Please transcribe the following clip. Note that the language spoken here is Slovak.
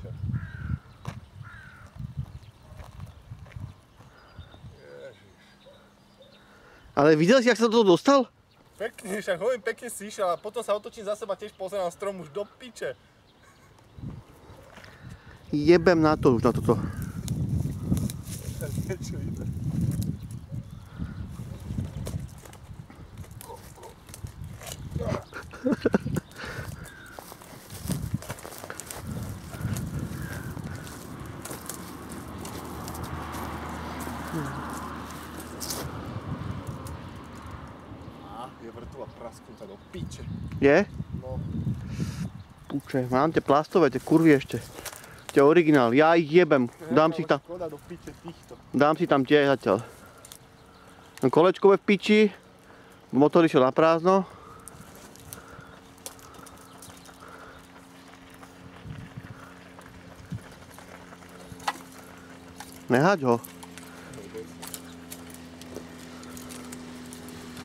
piče. Ale videl si, jak sa do toho dostal? Pekne, však hovorím, pekne si išiel a potom sa otočím za seba, tiež pozerám strom už do piče. Jebem na to už, na toto. Niečo ide. Je vrtula prasknutá do piče. Je? No. Puče, mám tie plastové, tie kurvy ešte. Tie originál, ja ich jebem. Dám si tam. Škoda do piče týchto. Dám si tam tie zatiaľ. Kolečkové v piči. Motor išiel na prázdno. Nehaď ho.